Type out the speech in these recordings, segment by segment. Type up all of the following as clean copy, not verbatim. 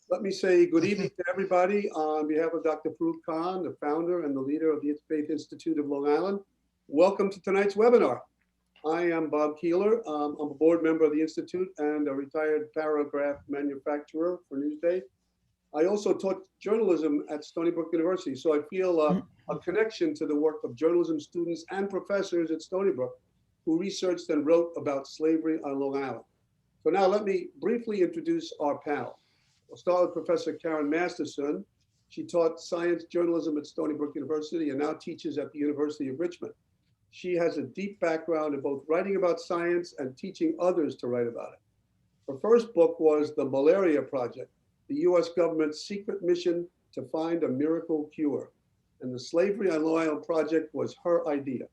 Let me say good evening to everybody on behalf of Dr. Farooq Khan, the founder and the leader of the Interfaith Institute of Long Island. Welcome to tonight's webinar. I am Bob Keeler. I'm a board member of the Institute and a retired paragraph manufacturer for Newsday. I also taught journalism at Stony Brook University, so I feel a connection to the work of journalism students and professors at Stony Brook who researched and wrote about slavery on Long Island. So now let me briefly introduce our panel. We'll start with Professor Karen Masterson. She taught science journalism at Stony Brook University and now teaches at the University of Richmond. She has a deep background in both writing about science and teaching others to write about it. Her first book was The Malaria Project, the US government's secret mission to find a miracle cure. And the Slavery on Long Island project was her idea.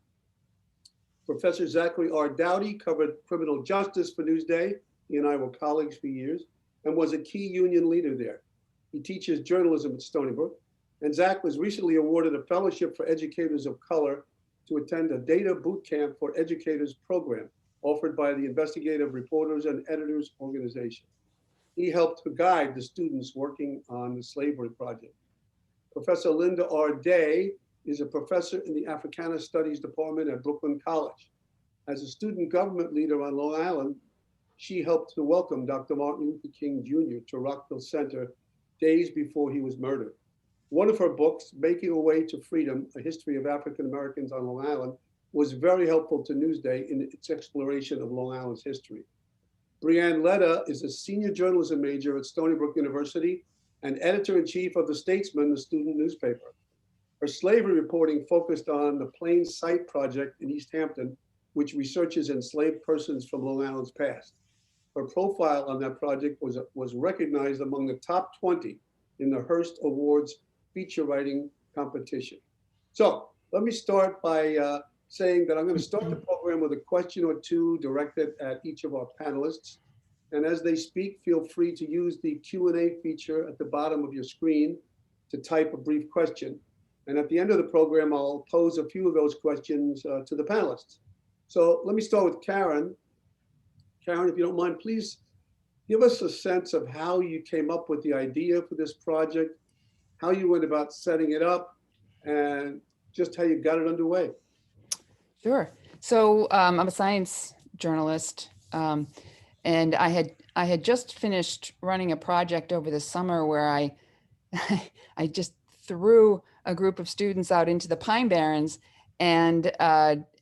Professor Zachary R. Dowdy covered criminal justice for Newsday. He and I were colleagues for years and was a key union leader there. He teaches journalism at Stony Brook, and Zach was recently awarded a fellowship for educators of color to attend a data boot camp for educators program offered by the Investigative Reporters and Editors Organization. He helped to guide the students working on the Slavery Project. Professor Linda R. Day is a professor in the Africana Studies Department at Brooklyn College. As a student government leader on Long Island, she helped to welcome Dr. Martin Luther King Jr. to Rockville Center days before he was murdered. One of her books, Making a Way to Freedom, A History of African Americans on Long Island, was very helpful to Newsday in its exploration of Long Island's history. Brianne Letta is a senior journalism major at Stony Brook University and editor-in-chief of The Statesman, the student newspaper. Her slavery reporting focused on the Plain Sight Project in East Hampton, which researches enslaved persons from Long Island's past. Her profile on that project was recognized among the top 20 in the Hearst Awards feature writing competition. So let me start by saying that I'm going to start the program with a question or two directed at each of our panelists. And as they speak, feel free to use the Q&A feature at the bottom of your screen to type a brief question. And at the end of the program, I'll pose a few of those questions to the panelists. So let me start with Karen. Karen, if you don't mind, please give us a sense of how you came up with the idea for this project, how you went about setting it up, and just how you got it underway. Sure. So I'm a science journalist, and I had just finished running a project over the summer where I I just threw a group of students out into the Pine Barrens and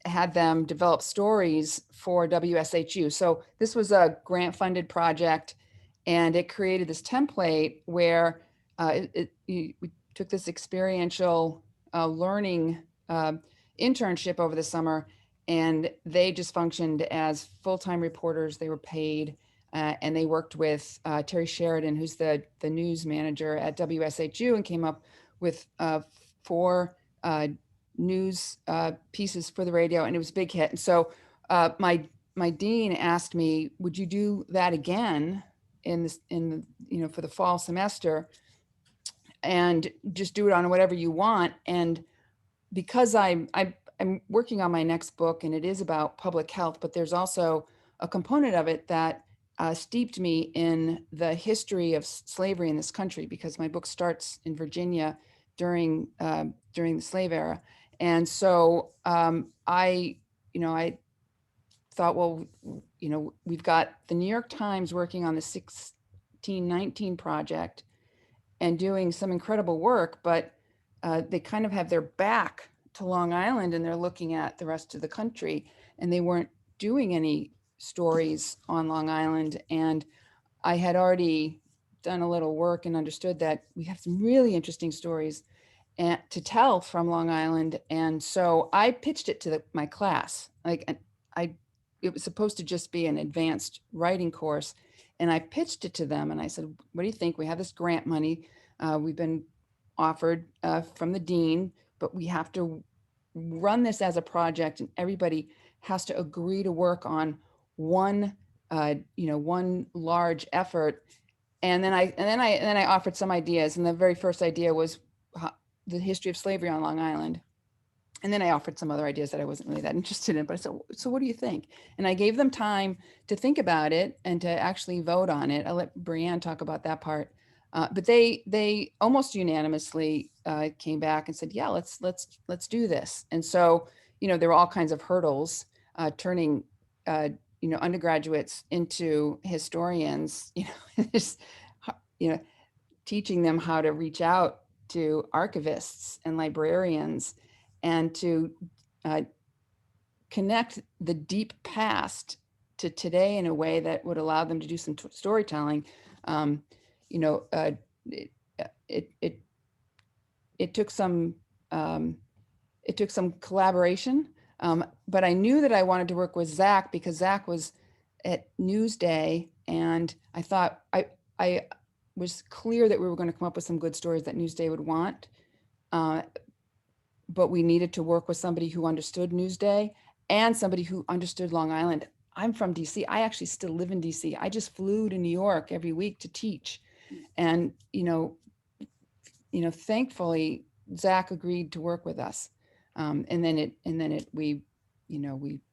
had them develop stories for WSHU. So this was a grant-funded project, and it created this template where we took this experiential learning internship over the summer, and they just functioned as full-time reporters. They were paid, and they worked with Terry Sheridan, who's the news manager at WSHU, and came up with 4 news pieces for the radio, and it was a big hit. And so my dean asked me, "Would you do that again for the fall semester, and just do it on whatever you want?" And because I'm working on my next book, and it is about public health, but there's also a component of it that steeped me in the history of slavery in this country, because my book starts in Virginia during the slave era. And so I thought, well, we've got the New York Times working on the 1619 project and doing some incredible work, but they kind of have their back to Long Island, and they're looking at the rest of the country, and they weren't doing any stories on Long Island. And I had already done a little work and understood that we have some really interesting stories to tell from Long Island. And so I pitched it to my class. It was supposed to just be an advanced writing course. And I pitched it to them, and I said, "What do you think? We have this grant money. We've been offered from the dean, but we have to run this as a project, and everybody has to agree to work on one large effort." And then I offered some ideas, and the very first idea was the history of slavery on Long Island. And then I offered some other ideas that I wasn't really that interested in, but I said, "So what do you think?" And I gave them time to think about it and to actually vote on it. I'll let Brianne talk about that part. But they almost unanimously came back and said, yeah, let's do this. And so, there were all kinds of hurdles, turning, undergraduates into historians, just, you know, teaching them how to reach out to archivists and librarians and to connect the deep past to today in a way that would allow them to do some storytelling. Um, you know, it, it, it, it took some, it took some collaboration, but I knew that I wanted to work with Zach because Zach was at Newsday, and I thought I was clear that we were going to come up with some good stories that Newsday would want. But we needed to work with somebody who understood Newsday and somebody who understood Long Island. I'm from DC. I actually still live in DC. I just flew to New York every week to teach. And, thankfully, Zach agreed to work with us. And then we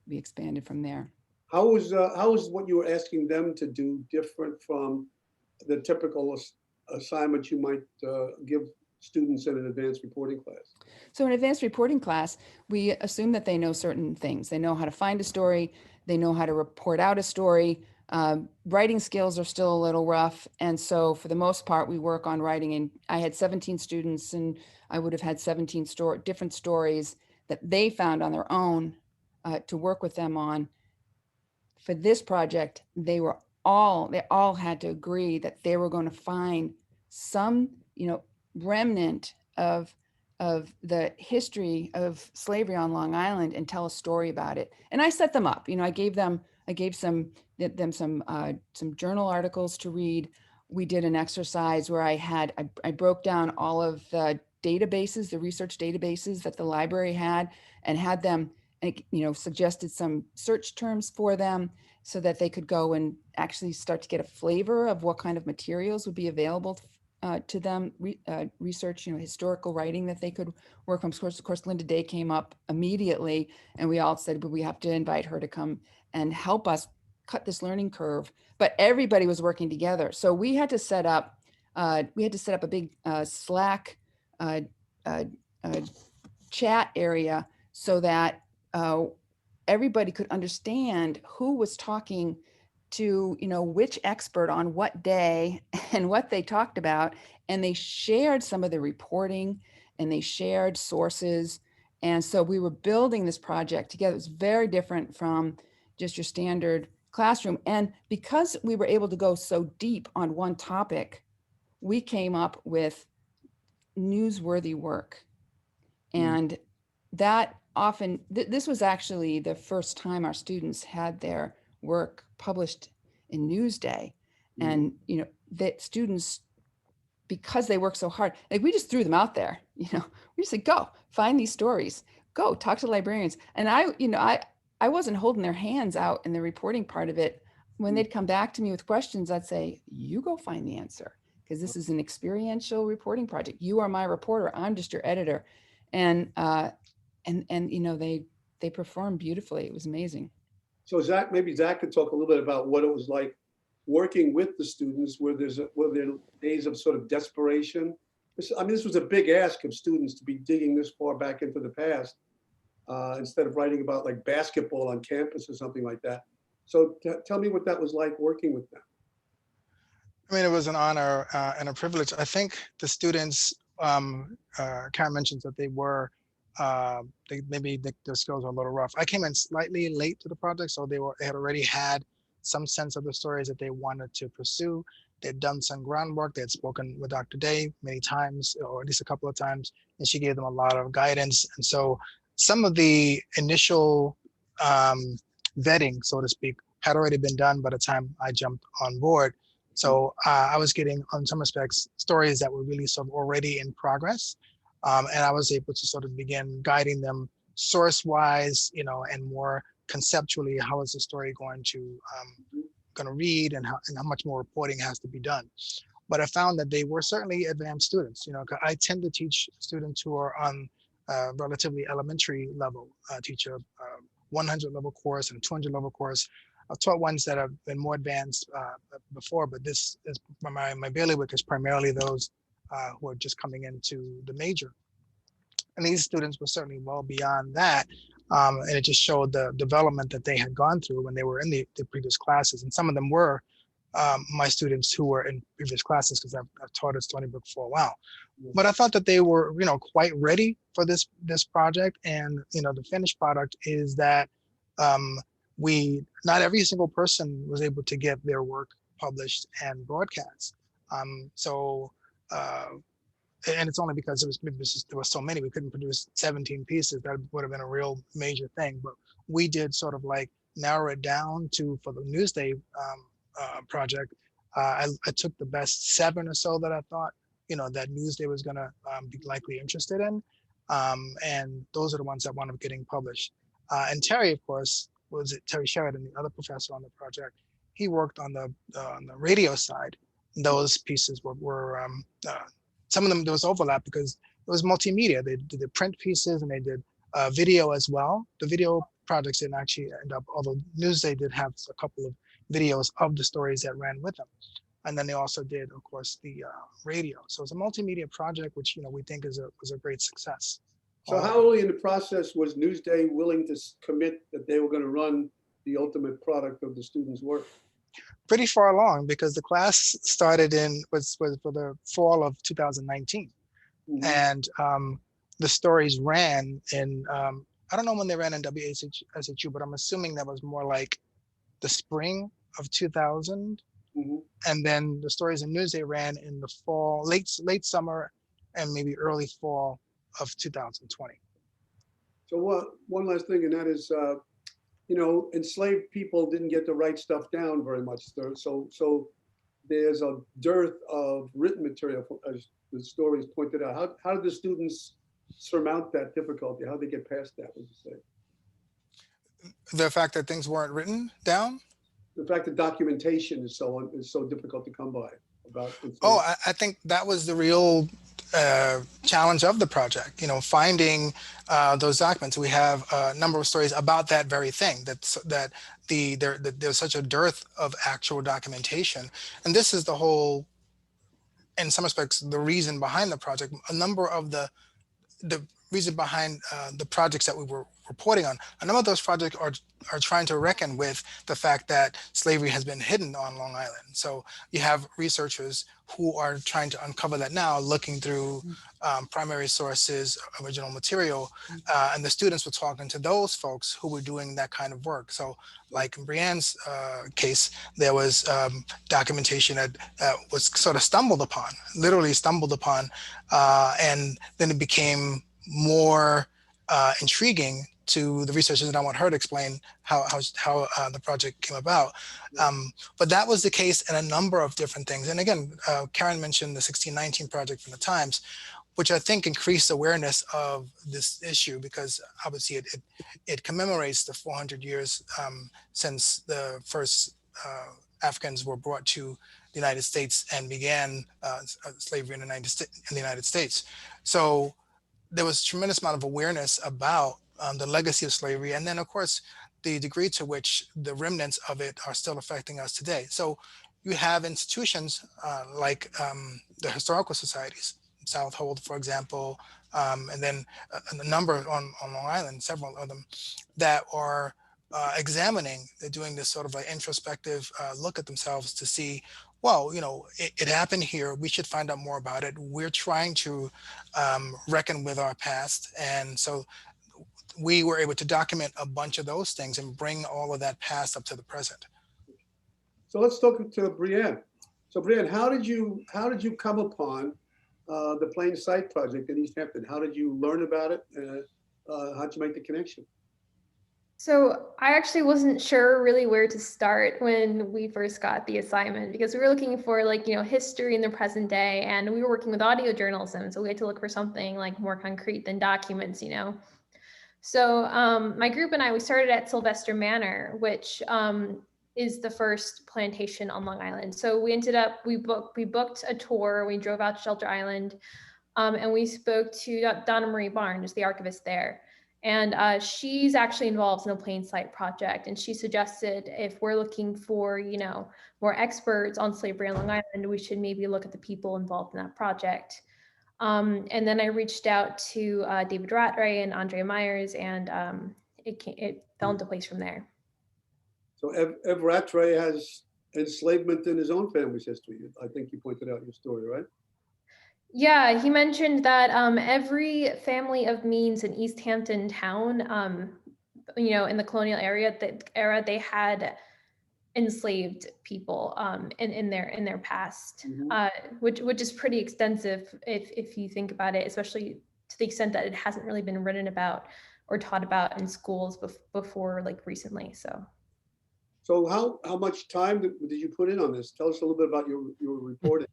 expanded from there. How is what you were asking them to do different from the typical assignment you might give students in an advanced reporting class? So in advanced reporting class, we assume that they know certain things. They know how to find a story. They know how to report out a story. Writing skills are still a little rough. And so for the most part, we work on writing. And I had 17 students, and I would have had 17 different stories that they found on their own to work with them on. For this project, they all had to agree that they were going to find some, remnant of the history of slavery on Long Island and tell a story about it. And I set them up. I gave them some journal articles to read. We did an exercise where I broke down all of the databases, the research databases that the library had, and had them, suggested some search terms for them so that they could go and actually start to get a flavor of what kind of materials would be available to them, research, historical writing that they could work from. Of course, Linda Day came up immediately, and we all said, but we have to invite her to come and help us cut this learning curve. But everybody was working together. So we had to set up a big Slack chat area so that everybody could understand who was talking to, which expert on what day and what they talked about. And they shared some of the reporting, and they shared sources. And so we were building this project together. It was very different from just your standard classroom. And because we were able to go so deep on one topic, we came up with newsworthy work. And that often, this was actually the first time our students had their work published in Newsday. And, that students, because they work so hard, like we just threw them out there, we just said, go find these stories, go talk to librarians. And I wasn't holding their hands out in the reporting part of it. When they'd come back to me with questions, I'd say, you go find the answer, because this is an experiential reporting project. You are my reporter. I'm just your editor. And they performed beautifully. It was amazing. So maybe Zach could talk a little bit about what it was like working with the students, were there days of sort of desperation? This was a big ask of students to be digging this far back into the past, instead of writing about like basketball on campus or something like that. So tell me what that was like working with them. It was an honor and a privilege. I think the students, Karen mentions that they were, their skills were a little rough. I came in slightly late to the project, so they had already had some sense of the stories that they wanted to pursue. They'd done some groundwork. They had spoken with Dr. Day many times, or at least a couple of times, and she gave them a lot of guidance. And so some of the initial vetting, so to speak, had already been done by the time I jumped on board. So I was getting, in some respects, stories that were really sort of already in progress. And I was able to sort of begin guiding them source-wise, and more conceptually, how is the story going to read, and how much more reporting has to be done. But I found that they were certainly advanced students. I tend to teach students who are on relatively elementary level, teach a 100 level course and a 200 level course. I've taught ones that have been more advanced before, but this is my bailiwick is primarily those who are just coming into the major. And these students were certainly well beyond that. And it just showed the development that they had gone through when they were in the previous classes. And some of them were my students who were in previous classes, because I've taught at Stony Brook for a while. But I thought that they were, quite ready for this project. And, the finished product is that not every single person was able to get their work published and broadcast. And it's only because there were so many, we couldn't produce 17 pieces. That would have been a real major thing. But we did sort of like narrow it down for the Newsday project. I took the best 7 or so that I thought, that Newsday was going to be likely interested in. And those are the ones that wound up getting published. And Terry, of course, Terry Sheridan, the other professor on the project. He worked on the radio side. Those pieces were some of them, there was overlap because it was multimedia. They did the print pieces and they did video as well. The video projects didn't actually end up, although Newsday did have a couple of videos of the stories that ran with them. And then they also did, of course, the radio. So it's a multimedia project, which we think was a great success. So how early in the process was Newsday willing to commit that they were going to run the ultimate product of the students' work? Pretty far along, because the class started was for the fall of 2019. Mm-hmm. And the stories ran in, I don't know when they ran in WSHU, but I'm assuming that was more like the spring of 2000. Mm-hmm. And then the stories in Newsday ran in the fall, late summer, and maybe early fall of 2020. So one last thing, and that is, enslaved people didn't get to write stuff down very much. So there's a dearth of written material, as the stories pointed out. How did the students surmount that difficulty? How did they get past that, would you say? The fact that things weren't written down? The fact that documentation is so difficult to come by. I think that was the real challenge of the project, finding those documents. We have a number of stories about that very thing, that there's such a dearth of actual documentation. And this is the whole, in some respects, the reason behind the project. A number of the reason behind the projects that we were reporting on, a number of those projects are trying to reckon with the fact that slavery has been hidden on Long Island. So you have researchers who are trying to uncover that now, looking through primary sources, original material, and the students were talking to those folks who were doing that kind of work. So like in Brianne's case, there was documentation that was sort of literally stumbled upon, and then it became more intriguing to the researchers, and I want her to explain how the project came about. But that was the case in a number of different things. And again, Karen mentioned the 1619 project from the Times, which I think increased awareness of this issue, because obviously it commemorates the 400 years since the first Africans were brought to the United States and began slavery in the United States. So there was a tremendous amount of awareness about the legacy of slavery, and then of course the degree to which the remnants of it are still affecting us today. So you have institutions like the historical societies, Southold, for example, and then a number on Long Island, several of them, that are examining, they're doing this sort of like introspective look at themselves to see, well, it happened here. We should find out more about it. We're trying to reckon with our past. And so we were able to document a bunch of those things and bring all of that past up to the present. So let's talk to Brianne. So Brianne, how did you come upon the Plain Sight project in East Hampton? How did you learn about it? How'd you make the connection? So I actually wasn't sure really where to start when we first got the assignment, because we were looking for history in the present day, and we were working with audio journalism. So we had to look for something like more concrete than documents, So my group and I, we started at Sylvester Manor, which is the first plantation on Long Island. So we booked a tour. We drove out to Shelter Island, and we spoke to Donna Marie Barnes, the archivist there. And she's actually involved in a Plain Sight project. And she suggested if we're looking for, more experts on slavery on Long Island, we should maybe look at the people involved in that project. And then I reached out to David Rattray and Andrea Myers, and it fell into place from there. So Ev Rattray has enslavement in his own family's history. I think you pointed out in your story, right? Yeah, he mentioned that every family of means in East Hampton town, in the colonial era, they had enslaved people in their past, which is pretty extensive if you think about it, especially to the extent that it hasn't really been written about or taught about in schools before like recently. So how much time did you put in on this? Tell us a little bit about your reporting.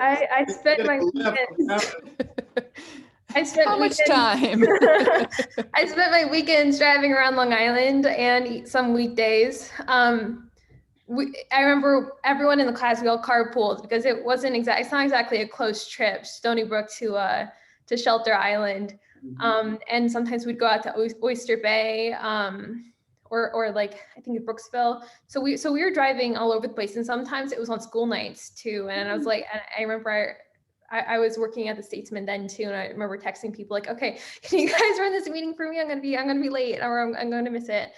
I spent my weekends. How much time? I spent my weekends driving around Long Island and some weekdays. I remember everyone in the class, we all carpooled because it's not exactly a close trip, Stony Brook to Shelter Island. And sometimes we'd go out to Oyster Bay, or like I think in Brooksville. So we were driving all over the place, and sometimes it was on school nights too. And I was like, and I remember I was working at the Statesman then too, and I remember texting people like, okay, can you guys run this meeting for me? I'm gonna be late, or I'm gonna miss it.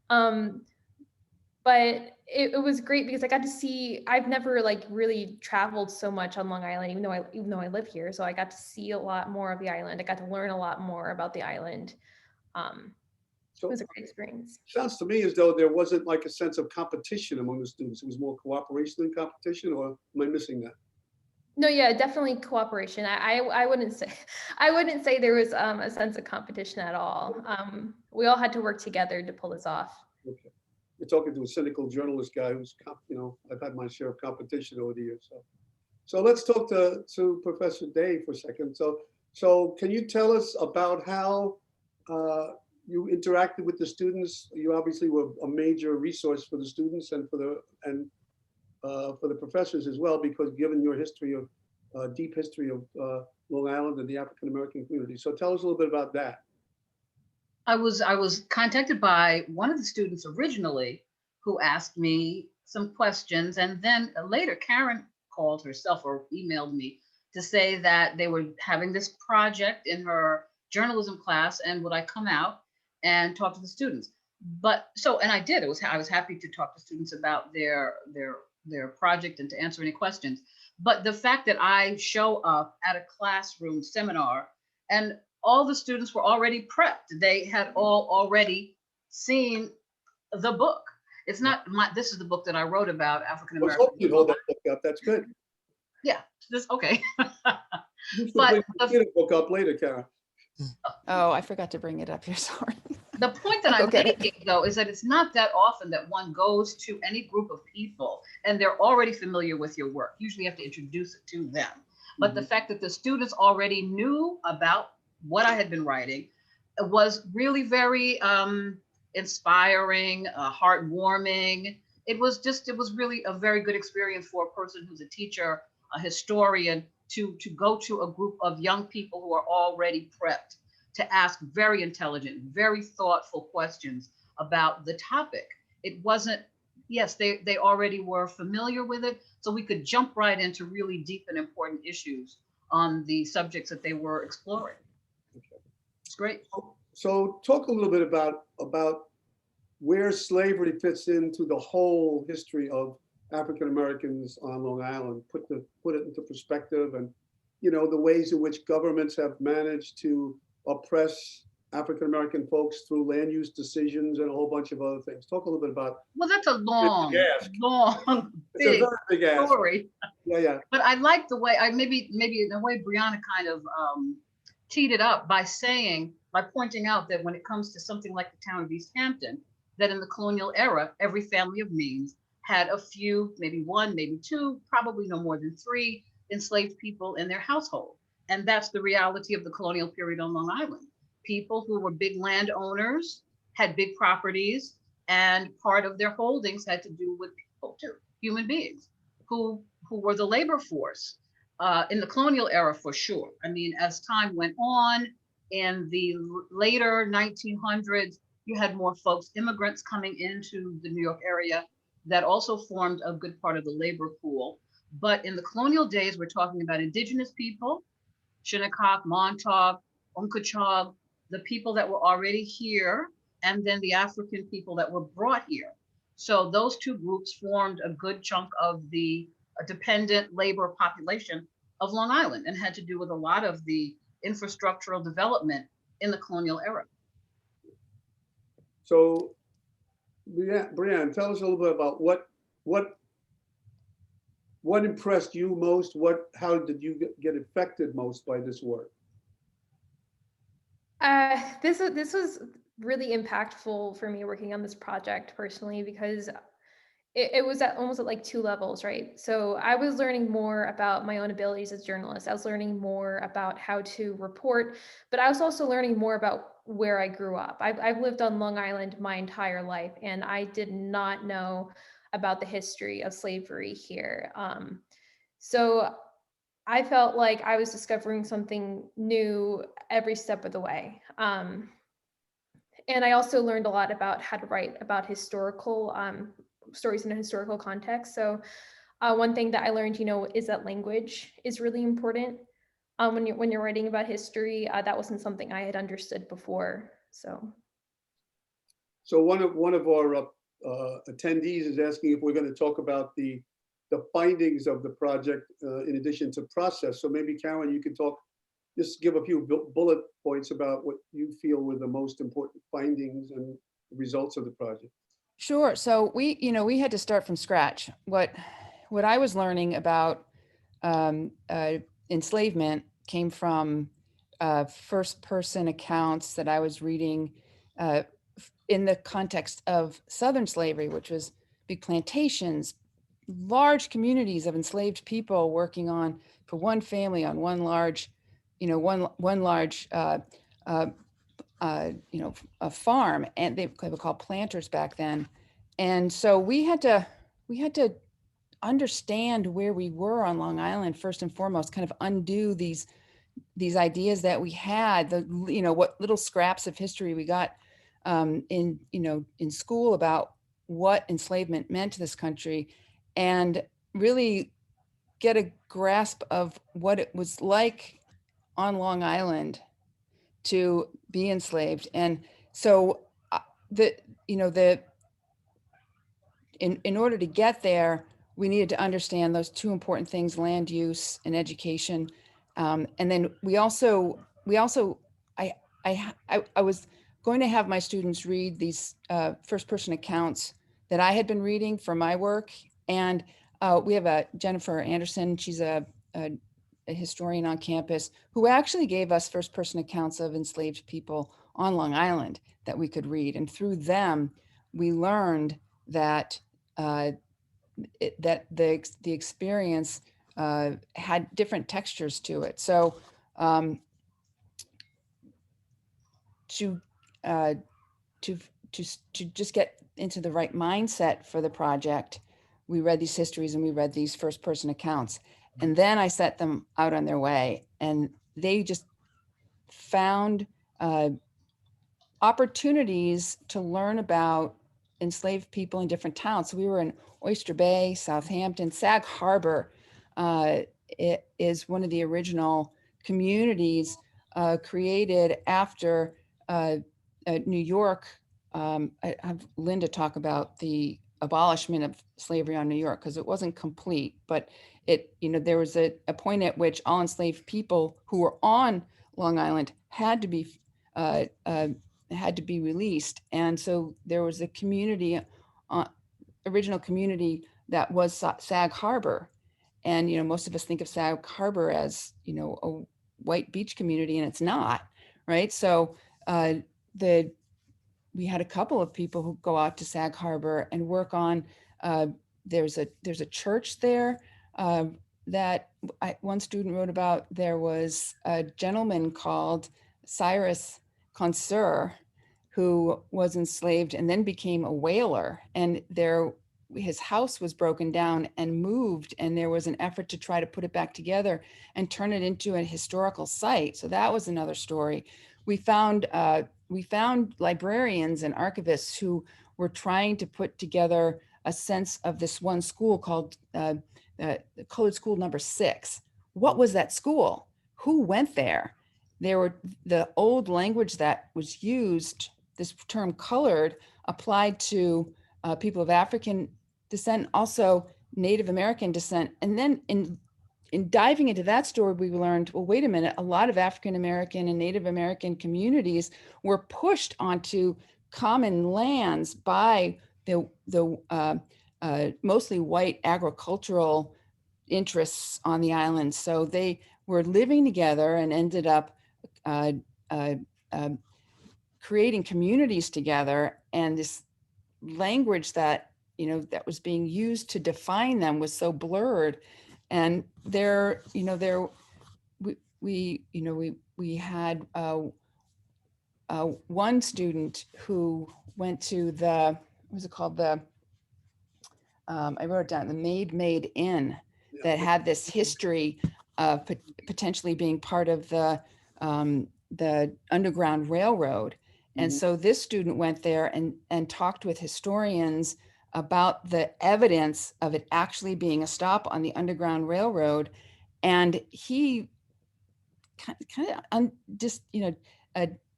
But it was great because I got to see. I've never like really traveled so much on Long Island, even though I live here. So I got to see a lot more of the island. I got to learn a lot more about the island. It was a great experience. Sounds to me as though there wasn't like a sense of competition among the students. It was more cooperation than competition, or am I missing that? No, yeah, definitely cooperation. I wouldn't say there was a sense of competition at all. We all had to work together to pull this off. Okay. You're talking to a cynical journalist guy who's, I've had my share of competition over the years. So let's talk to Professor Day for a second. So can you tell us about how you interacted with the students? You obviously were a major resource for the students and for the professors as well, because given your history of deep history of Long Island and the African American community. So tell us a little bit about that. I was contacted by one of the students originally who asked me some questions, and then later Karen called herself or emailed me to say that they were having this project in her journalism class, and would I come out and talk to the students? And I did. I was happy to talk to students about their project and to answer any questions. But the fact that I show up at a classroom seminar and all the students were already prepped. They had all already seen the book. It's not this is the book that I wrote about African American. Well, you hold that book up. That's good. Yeah, okay. But the book up later, Karen. Oh, I forgot to bring it up here. Sorry. The point that I'm making, though, is that it's not that often that one goes to any group of people and they're already familiar with your work. Usually you have to introduce it to them. But the fact that the students already knew about what I had been writing was really very inspiring, heartwarming. It was really a very good experience for a person who's a teacher, a historian, to go to a group of young people who are already prepped to ask very intelligent, very thoughtful questions about the topic. It wasn't, yes, they already were familiar with it, so we could jump right into really deep and important issues on the subjects that they were exploring. Okay. It's great. So talk a little bit about where slavery fits into the whole history of African Americans on Long Island. Put it into perspective, and the ways in which governments have managed to oppress African American folks through land use decisions and a whole bunch of other things. Talk a little bit about. Well, that's a long, big story. Yeah. But I like the way maybe in a way Brianna kind of teed it up by pointing out that when it comes to something like the town of East Hampton, that in the colonial era, every family of means had a few, maybe one, maybe two, probably no more than three enslaved people in their household. And that's the reality of the colonial period on Long Island. People who were big landowners had big properties, and part of their holdings had to do with people too, human beings who were the labor force in the colonial era for sure. I mean, as time went on, In the later 1900s, you had more folks, immigrants coming into the New York area that also formed a good part of the labor pool. But in the colonial days, we're talking about indigenous people, Shinnecock, Montauk, Umpqua, the people that were already here, and then the African people that were brought here. So those two groups formed a good chunk of the dependent labor population of Long Island and had to do with a lot of the infrastructural development in the colonial era. So, Brianne, tell us a little bit about what impressed you most? How did you get affected most by this work? This was really impactful for me working on this project personally because it was almost at like two levels, right? So I was learning more about my own abilities as a journalist. I was learning more about how to report, but I was also learning more about where I grew up. I've lived on Long Island my entire life, and I did not know about the history of slavery here. So I felt like I was discovering something new every step of the way. And I also learned a lot about how to write about historical stories in a historical context. So one thing that I learned, is that language is really important when you're writing about history. That wasn't something I had understood before. So one of our attendees is asking if we're going to talk about the findings of the project in addition to process. So maybe Karen, you can just give a few bullet points about what you feel were the most important findings and results of the project. Sure. So we had to start from scratch. What I was learning about enslavement came from first person accounts that I was reading in the context of Southern slavery, which was big plantations, large communities of enslaved people working for one family on one large, one large, a farm, and they were called planters back then. And so we had to understand where we were on Long Island first and foremost, kind of undo these ideas that we had, what little scraps of history we got in school about what enslavement meant to this country, and really get a grasp of what it was like on Long Island to be enslaved. And so in order to get there, we needed to understand those two important things: land use and education. And then we also I was going to have my students read these first person accounts that I had been reading for my work. And we have Jennifer Anderson. She's a historian on campus who actually gave us first person accounts of enslaved people on Long Island that we could read. And through them, we learned that that the experience had different textures to it. So to just get into the right mindset for the project, we read these histories and we read these first person accounts. And then I set them out on their way, and they just found opportunities to learn about enslaved people in different towns. So we were in Oyster Bay, Southampton, Sag Harbor. It is one of the original communities created after New York. I have Linda talk about the abolishment of slavery on New York, because it wasn't complete, but there was a point at which all enslaved people who were on Long Island had to be released. And so there was a community, original community, that was Sag Harbor. And, most of us think of Sag Harbor as, a white beach community, and it's not, right? So we had a couple of people who go out to Sag Harbor and work on, there's a church there that one student wrote about. There was a gentleman called Cyrus Conser who was enslaved and then became a whaler. And there his house was broken down and moved, and there was an effort to try to put it back together and turn it into a historical site. So that was another story. We found librarians and archivists who were trying to put together a sense of this one school called Colored School Number 6. What was that school? Who went there? There were the old language that was used, this term colored, applied to people of African descent, also Native American descent. And then in diving into that story, we learned, well, wait a minute, a lot of African American and Native American communities were pushed onto common lands by the mostly white agricultural interests on the island. So they were living together and ended up creating communities together. And this language that, that was being used to define them was so blurred. And we had one student who went to the, what was it called? I wrote it down, the Maid Inn, that had this history of potentially being part of the Underground Railroad. And so this student went there and talked with historians about the evidence of it actually being a stop on the Underground Railroad. And he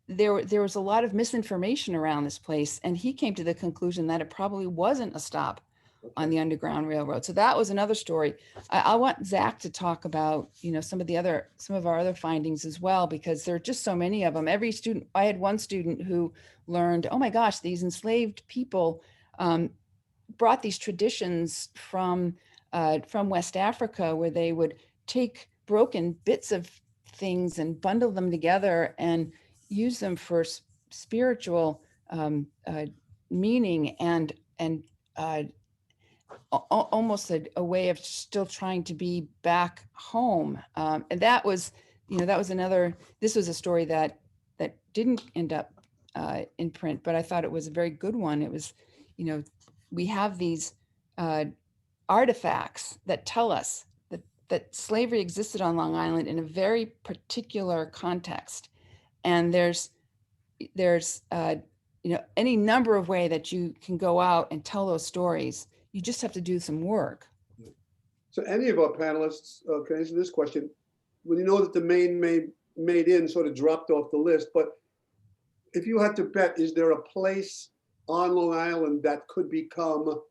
there was a lot of misinformation around this place. And he came to the conclusion that it probably wasn't a stop on the Underground Railroad. So that was another story. I want Zach to talk about, some of our other findings as well, because there are just so many of them. Every student, I had one student who learned, oh my gosh, these enslaved people brought these traditions from West Africa, where they would take broken bits of things and bundle them together and use them for spiritual meaning and almost a way of still trying to be back home. And that was, this was a story that didn't end up in print, but I thought it was a very good one. It was, we have these artifacts that tell us that slavery existed on Long Island in a very particular context. And there's any number of ways that you can go out and tell those stories. You just have to do some work. So any of our panelists can answer this question. Well, you know that the Maid Inn sort of dropped off the list, but if you had to bet, is there a place on Long Island that could become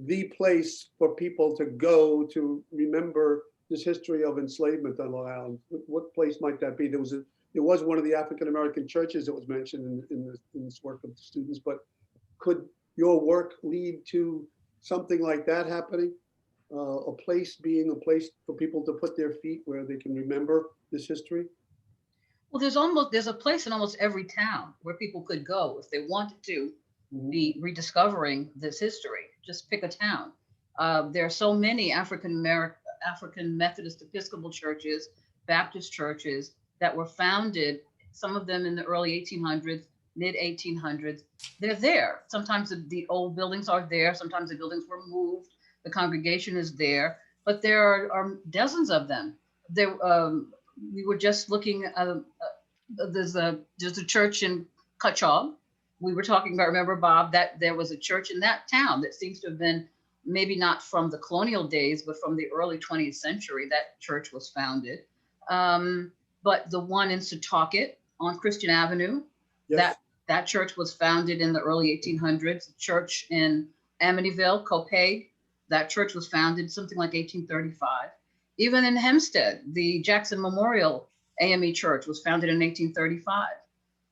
the place for people to go to remember this history of enslavement on Long Island? What place might that be? There was one of the African American churches that was mentioned in this work of the students, but could your work lead to something like that happening? A place being a place for people to put their feet where they can remember this history? Well, there's a place in almost every town where people could go if they wanted to be rediscovering this history. Just pick a town. There are so many African Methodist Episcopal churches, Baptist churches that were founded, some of them in the early 1800s, mid 1800s. They're there. Sometimes the old buildings are there. Sometimes the buildings were moved. The congregation is there, but there are dozens of them. We were just looking at, there's a church in Cutchogue. We were talking about, remember, Bob, that there was a church in that town that seems to have been maybe not from the colonial days, but from the early 20th century. That church was founded. But the one in Setauket on Christian Avenue, Yes. That church was founded in the early 1800s. The church in Amityville, Copiague, that church was founded something like 1835. Even in Hempstead, the Jackson Memorial AME Church was founded in 1835.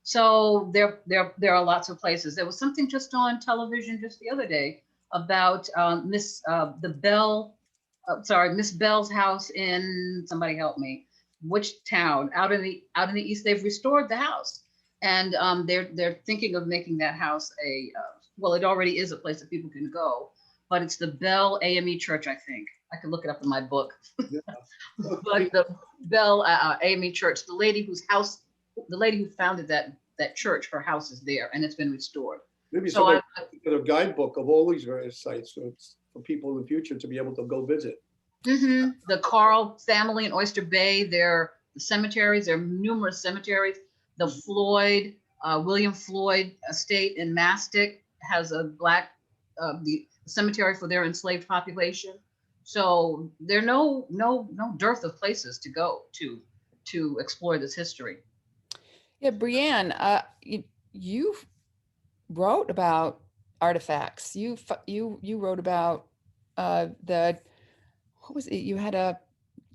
So there are lots of places. There was something just on television just the other day about Miss Bell's house in, somebody help me, which town out in the east. They've restored the house, and they're thinking of making that house well, it already is a place that people can go, but it's the Bell AME Church, I think. I can look it up in my book. Yeah. But the Bell AME Church, the lady who founded that church, her house is there, and it's been restored. Maybe So I, somebody get a guidebook of all these various sites, so it's for people in the future to be able to go visit. the Carl family in Oyster Bay, there the cemeteries, there are numerous cemeteries. The Floyd, William Floyd estate in Mastic has a black, the cemetery for their enslaved population. So there are no dearth of places to go to explore this history. Yeah, Brianne, you wrote about artifacts. You wrote about what was it? You had a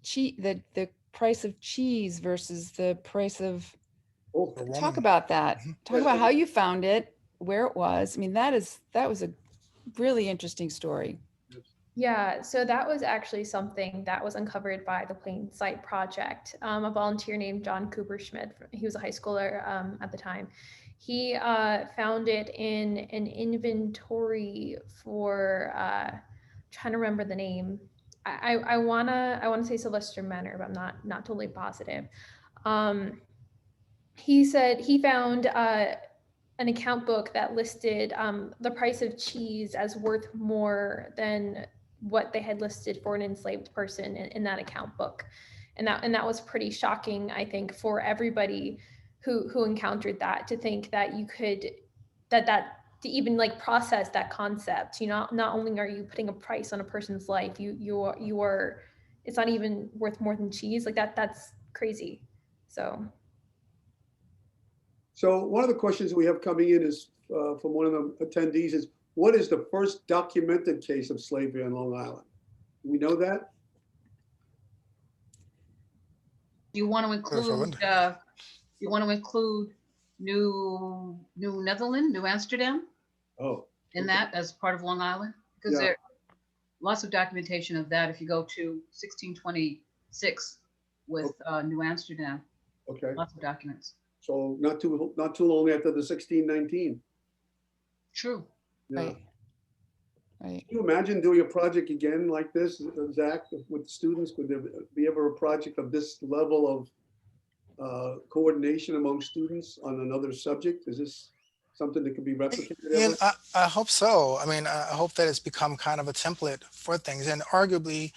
the price of cheese versus the price of. Oh, For Talk woman. about that. Mhm. Talk about how you found it, where it was. I mean, that was a really interesting story. Yeah, so that was actually something that was uncovered by the Plain Sight Project. A volunteer named John Cooper Schmidt, he was a high schooler at the time. He found it in an inventory for trying to remember the name. I wanna say Sylvester Manor, but I'm not totally positive. He said he found an account book that listed the price of cheese as worth more than what they had listed for an enslaved person in that account book. And that was pretty shocking, I think, for everybody who encountered that, to think that you could that to even like process that concept. You know, not only are you putting a price on a person's life, you are it's not even worth more than cheese. Like that's crazy. So So one of the questions we have coming in is from one of the attendees is, what is the first documented case of slavery on Long Island? Do we know that? You want to Roland. include New Netherland, New Amsterdam Oh, in okay. that as part of Long Island? Because Yeah. there lots of documentation of that. If you go to 1626 with New Amsterdam, Okay. lots of documents. So not too long after the 1619. True. Yeah. Right. Right. Can you imagine doing a project again like this, Zach, with students? Would there be ever a project of this level of coordination among students on another subject? Is this something that could be replicated Yeah, ever? I hope so. I mean, I hope that it's become kind of a template for things. And arguably,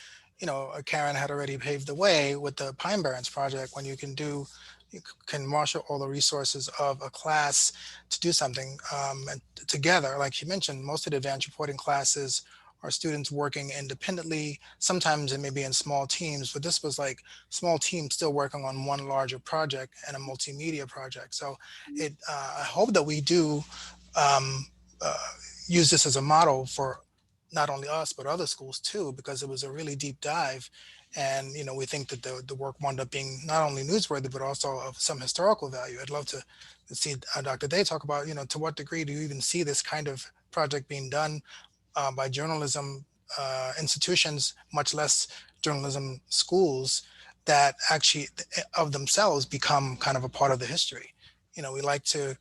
Karen had already paved the way with the Pine Barrens project, when you can marshal all the resources of a class to do something and together. Like you mentioned, most of the advanced reporting classes are students working independently. Sometimes it may be in small teams, but this was like small teams still working on one larger project and a multimedia project. So I hope that we do um, uh, use this as a model for not only us, but other schools too, because it was a really deep dive. And, we think that the work wound up being not only newsworthy, but also of some historical value. I'd love to see Dr. Day talk about, to what degree do you even see this kind of project being done by journalism institutions, much less journalism schools, that actually of themselves become kind of a part of the history. We like to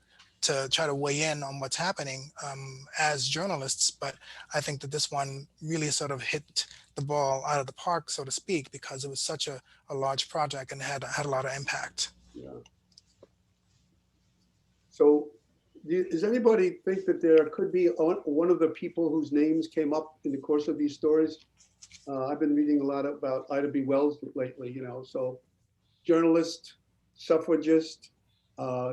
try to weigh in on what's happening as journalists, but I think that this one really sort of hit the ball out of the park, so to speak, because it was such a large project and had a lot of impact. Yeah. So does anybody think that there could be one of the people whose names came up in the course of these stories? I've been reading a lot about Ida B. Wells lately, so journalist, suffragist,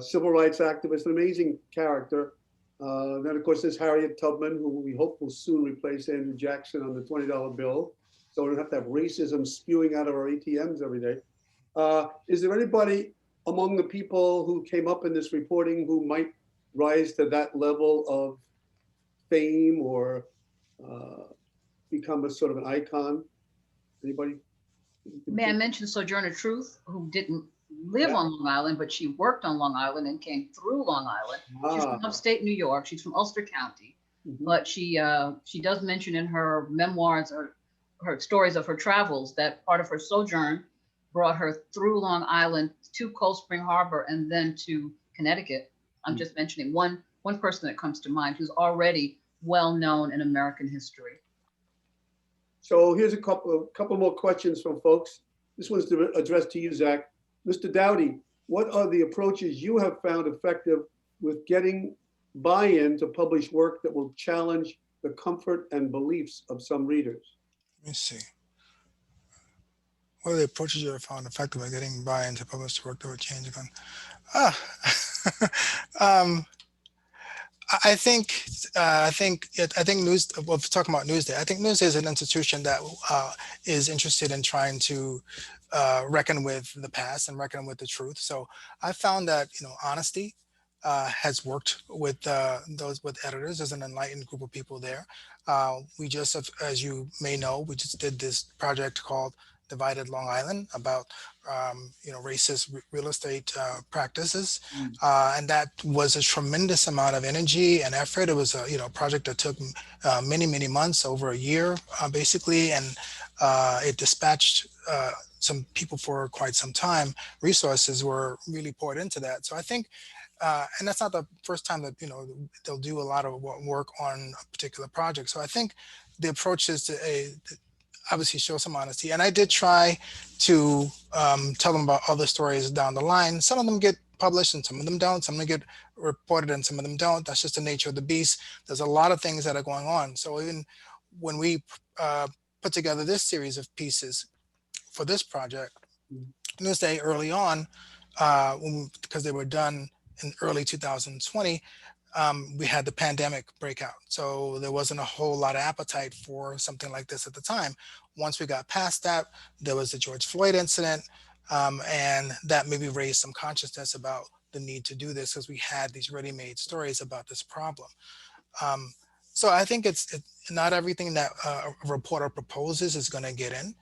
civil rights activist, an amazing character. Then, of course, there's Harriet Tubman, who we hope will soon replace Andrew Jackson on the $20 bill. So we don't have to have racism spewing out of our ATMs every day. Is there anybody among the people who came up in this reporting who might rise to that level of fame or become a sort of an icon? Anybody? May I mention Sojourner Truth, who didn't live on Long Island, but she worked on Long Island and came through Long Island. She's from upstate New York. She's from Ulster County, but she does mention in her memoirs or her stories of her travels that part of her sojourn brought her through Long Island to Cold Spring Harbor and then to Connecticut. I'm just mentioning one person that comes to mind who's already well known in American history. So here's a couple more questions from folks. This one's addressed to you, Zach. Mr. Dowdy, what are the approaches you have found effective with getting buy-in to publish work that will challenge the comfort and beliefs of some readers? Let me see. What are the approaches you have found effective at getting buy-in to publish the work that would change the gun? I think news. Well, if we're talking about Newsday, I think Newsday is an institution that is interested in trying to reckon with the past and reckon with the truth. So I found that honesty has worked with with editors. There's an enlightened group of people there. We just, as you may know, we just did this project called Divided Long Island about racist real estate practices, and that was a tremendous amount of energy and effort. It was a project that took many months, over a year, basically, and it dispatched some people for quite some time. Resources were really poured into that. So I think, and that's not the first time that they'll do a lot of work on a particular project. So I think the approach is to obviously show some honesty. And I did try to tell them about other stories down the line. Some of them get published and some of them don't. Some of them get reported and some of them don't. That's just the nature of the beast. There's a lot of things that are going on. So even when we put together this series of pieces for this project, Newsday early on, because they were done in early 2020, we had the pandemic breakout. So there wasn't a whole lot of appetite for something like this at the time. Once we got past that, there was the George Floyd incident, and that maybe raised some consciousness about the need to do this because we had these ready-made stories about this problem. So I think it's not everything that a reporter proposes is going to get in,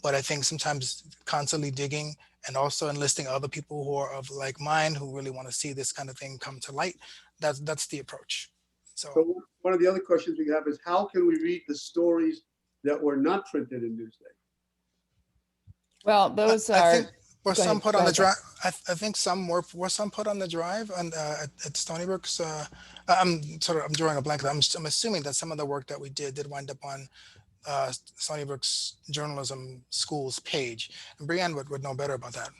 but I think sometimes constantly digging and also enlisting other people who are of like mind, who really want to see this kind of thing come to light, that's the approach. So one of the other questions we have is, how can we read the stories that were not printed in Newsday? Well, those I are. think were Go some ahead, put go on the ahead, drive. I think some were some put on the drive and at Stony Brook's. I'm drawing a blank. I'm assuming that some of the work that we did wind up on Stony Brook's journalism school's page. And Brianne would know better about that.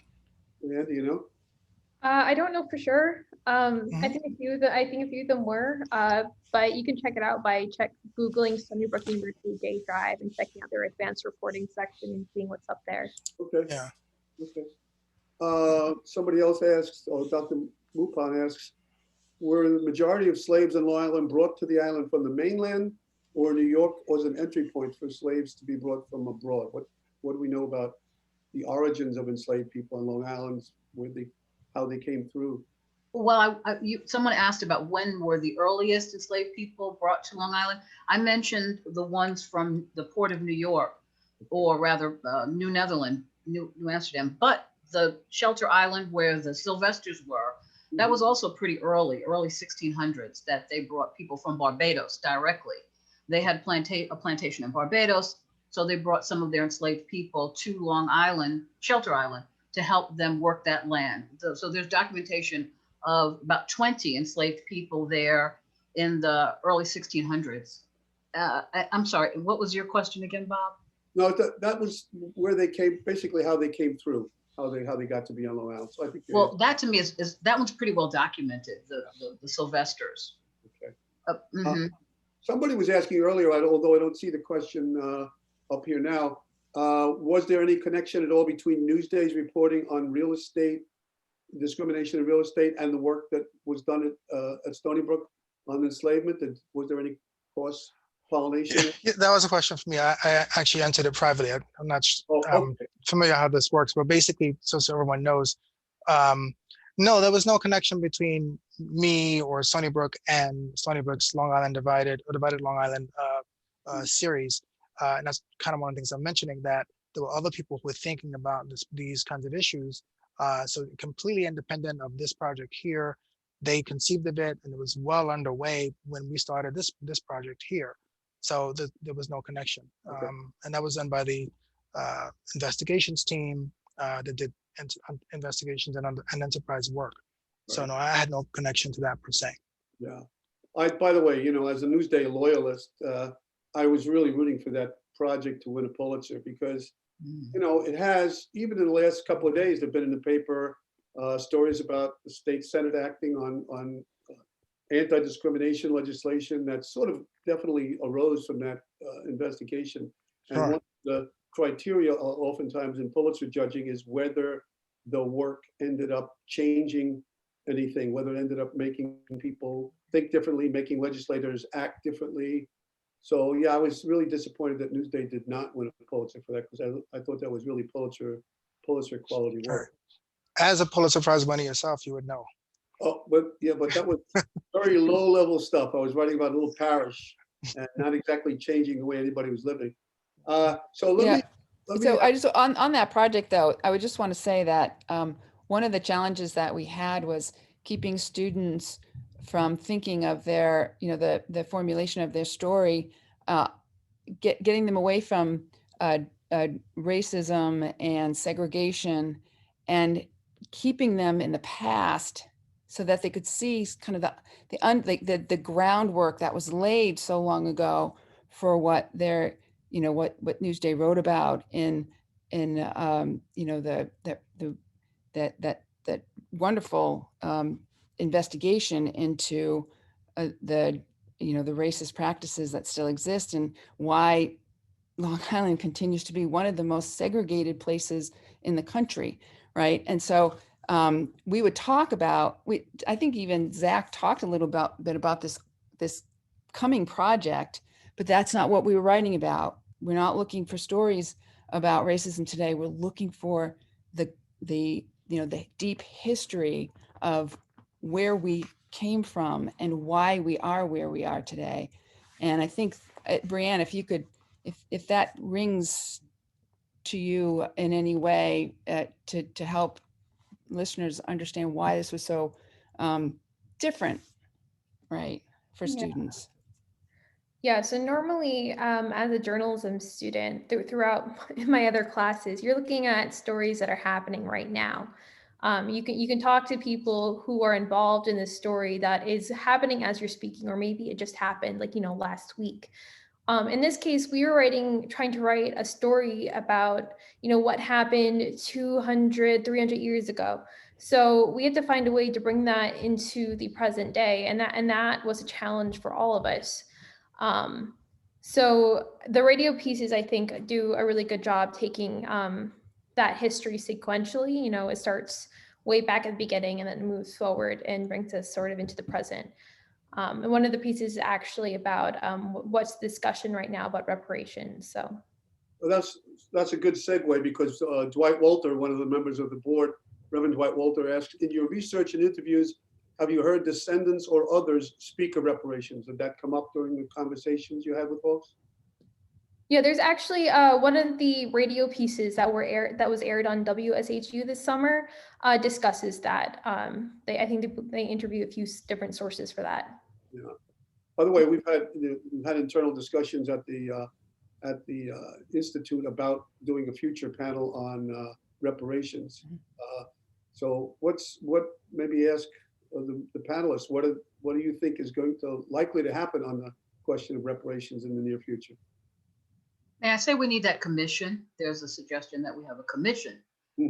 Yeah, do you know? I don't know for sure. I think a few of them were, but you can check it out by Googling Stony Brook University Day Drive and checking out their advanced reporting section and seeing what's up there. Okay. Yeah. Okay. Somebody else asks, or Dr. Mupon asks, were the majority of slaves on Long Island brought to the island from the mainland, or New York was an entry point for slaves to be brought from abroad? What do we know about the origins of enslaved people on Long Island, how they came through? Well, someone asked about when were the earliest enslaved people brought to Long Island. I mentioned the ones from the port of New York, or rather New Netherland, New Amsterdam, but the Shelter Island where the Sylvesters were, that was also pretty early 1600s, that they brought people from Barbados directly. They had a plantation in Barbados, so they brought some of their enslaved people to Long Island, Shelter Island, to help them work that land. So there's documentation of about 20 enslaved people there in the early 1600s. I'm sorry, what was your question again, Bob? No, that was where they came, basically how they came through, how they got to be on Long Island. So I think. Well, that to me is that one's pretty well documented. The Sylvesters. Okay. Somebody was asking earlier, although I don't see the question up here now, was there any connection at all between Newsday's reporting on real estate, discrimination in real estate, and the work that was done at Stony Brook on enslavement? Was there any cross pollination? Yeah, that was a question for me. I actually answered it privately. I'm not familiar how this works, but basically, so everyone knows, no, there was no connection between me or Stony Brook and Stony Brook's Long Island Divided Long Island series. And that's kind of one of the things I'm mentioning, that there were other people who were thinking about these kinds of issues. So completely independent of this project here, they conceived of it and it was well underway when we started this project here. So there was no connection. Okay. And that was done by the investigations team that did investigations and enterprise work. Right. So no, I had no connection to that per se. Yeah. By the way, as a Newsday loyalist, I was really rooting for that project to win a Pulitzer because, it has, even in the last couple of days, there've been in the paper stories about the state Senate acting on anti-discrimination legislation that sort of definitely arose from that investigation. And Sure. one of the criteria oftentimes in Pulitzer judging is whether the work ended up changing anything, whether it ended up making people think differently, making legislators act differently. So yeah, I was really disappointed that Newsday did not win a Pulitzer for that, because I thought that was really Pulitzer quality Sure. work. As a Pulitzer Prize winner yourself, you would know. Oh, but yeah, but that was very low level stuff. I was writing about a little parish and not exactly changing the way anybody was living. So let Yeah. me, let So me, I just, on that project though, I would just want to say that one of the challenges that we had was keeping students from thinking of their, the formulation of their story, getting them away from racism and segregation, and keeping them in the past so that they could see kind of the groundwork that was laid so long ago for what their, what Newsday wrote about in that wonderful investigation into the racist practices that still exist, and why Long Island continues to be one of the most segregated places in the country, right? And so we would talk about, I think even Zach talked a little bit about this coming project, but that's not what we were writing about. We're not looking for stories about racism today. We're looking for the deep history of where we came from and why we are where we are today. And I think, Brianne, if you could, if that rings to you in any way, to help listeners understand why this was so different, right, for Yeah. students. Yeah, so normally as a journalism student, throughout my other classes, you're looking at stories that are happening right now. You can talk to people who are involved in this story that is happening as you're speaking, or maybe it just happened like, last week. In this case, we were trying to write a story about, what happened 200, 300 years ago. So we had to find a way to bring that into the present day. And that was a challenge for all of us. So the radio pieces, I think, do a really good job taking that history sequentially. It starts way back at the beginning and then moves forward and brings us sort of into the present. And one of the pieces is actually about what's the discussion right now about reparations. So well, that's a good segue, because Dwight Walter, one of the members of the board, Reverend Dwight Walter, asked, in your research and interviews, have you heard descendants or others speak of reparations? Did that come up during the conversations you had with folks? yeah, there's actually one of the radio pieces that was aired on WSHU this summer discusses that. I think they interviewed a few different sources for that. Yeah. By the way, we've had internal discussions at the institute about doing a future panel on reparations. So maybe ask the panelists, what do you think is likely to happen on the question of reparations in the near future? May I say we need that commission? There's a suggestion that we have a commission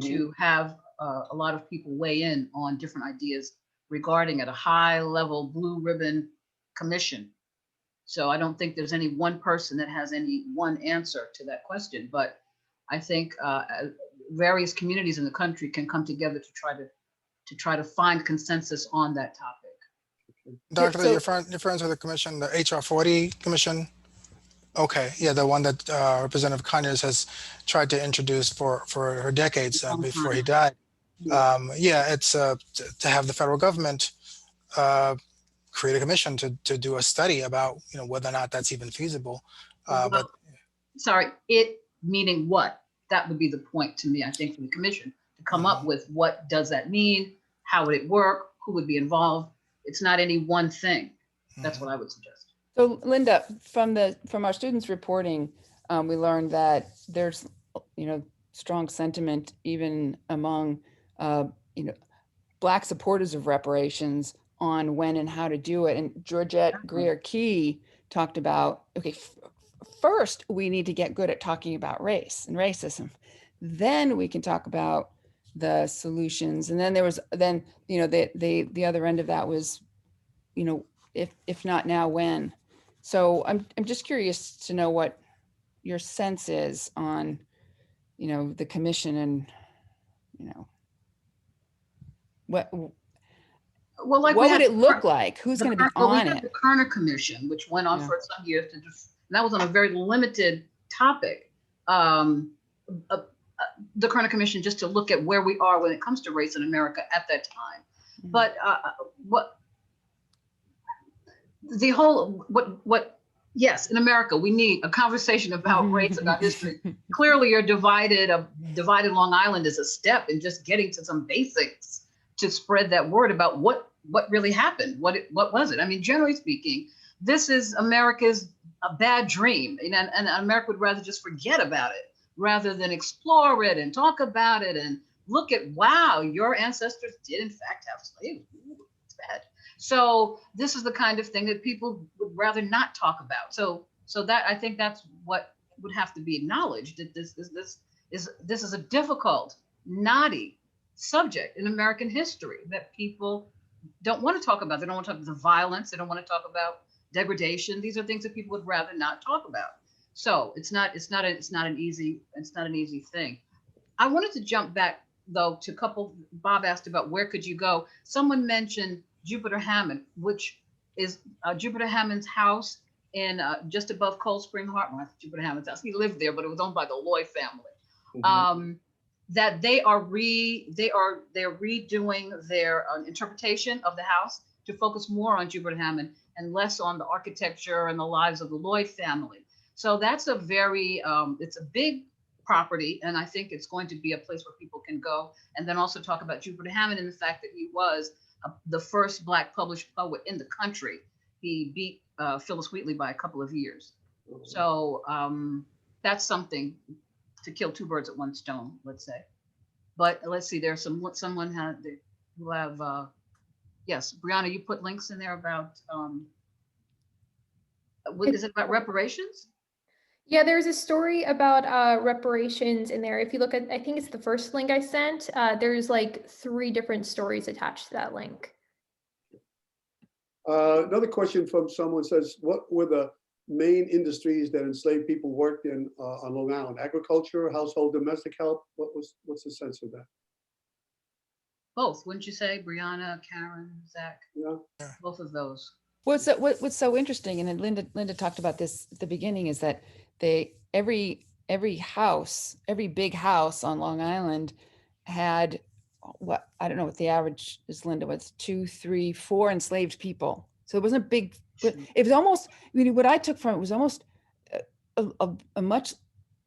to have a lot of people weigh in on different ideas regarding a high level blue ribbon commission. So I don't think there's any one person that has any one answer to that question, but I think various communities in the country can come together to try to find consensus on that topic. Dr. So- Lee, you're referring to the commission, the HR 40 commission? Okay, yeah, the one that Representative Conyers has tried to introduce for decades before he died. Yeah, it's to have the federal government create a commission to do a study about whether or not that's even feasible. But sorry, it meaning what? That would be the point to me, I think, for the commission to come up with what does that mean, how would it work, who would be involved. It's not any one thing. That's what I would suggest. So Linda, from our students reporting, we learned that there's strong sentiment even among Black supporters of reparations on when and how to do it. And Georgette Greer Key talked about, okay, first we need to get good at talking about race and racism. Then we can talk about the solutions. And then there was the other end of that was, if not now, when? So I'm just curious to know what your sense is on, the commission and, what Well, like we what would had it look like? Who's going to be well, we on had it? the Kerner Commission, which went on Yeah. for some years and that was on a very limited topic. The Kerner Commission, just to look at where we are when it comes to race in America at that time. Mhm. But yes, in America, we need a conversation about race, about history. Clearly, you're divided. Divided Long Island is a step in just getting to some basics to spread that word about what really happened. What was it? I mean, generally speaking, this is America's a bad dream, and America would rather just forget about it rather than explore it and talk about it and look at, wow, your ancestors did in fact have slaves. Ooh, it's bad. So this is the kind of thing that people would rather not talk about. So that, I think that's what would have to be acknowledged, that this is a difficult, knotty subject in American history that people don't want to talk about. They don't want to talk about the violence. They don't want to talk about degradation. These are things that people would rather not talk about. So it's not an easy thing. I wanted to jump back though to a couple. Bob asked about where could you go. Someone mentioned Jupiter Hammond, which is Jupiter Hammond's house in just above Cold Spring Harbor. Well, Jupiter Hammond's house. He lived there, but it was owned by the Lloyd family. Mhm. That they are redoing their interpretation of the house to focus more on Jupiter Hammond and less on the architecture and the lives of the Lloyd family. So that's a very it's a big property, and I think it's going to be a place where people can go. And then also talk about Jupiter Hammond and the fact that he was the first Black published poet in the country. He beat Phyllis Wheatley by a couple of years. So that's something to kill two birds at one stone, let's say. But let's see, there's someone who have yes, Brianna, you put links in there about is it about reparations? Yeah, there's a story about reparations in there. If you look at, I think it's the first link I sent, there's like 3 different stories attached to that link. Another question from someone says, what were the main industries that enslaved people worked in on Long Island? Agriculture, household, domestic help? What's the sense of that? Both, wouldn't you say, Brianna, Karen, Zach? Yeah. Both of those. What's so interesting, and Linda talked about this at the beginning, is that every house, every big house on Long Island had, what, I don't know what the average is, Linda, was 2, 3, 4 enslaved people. So it wasn't a big, but it was almost, what I took from it was almost a much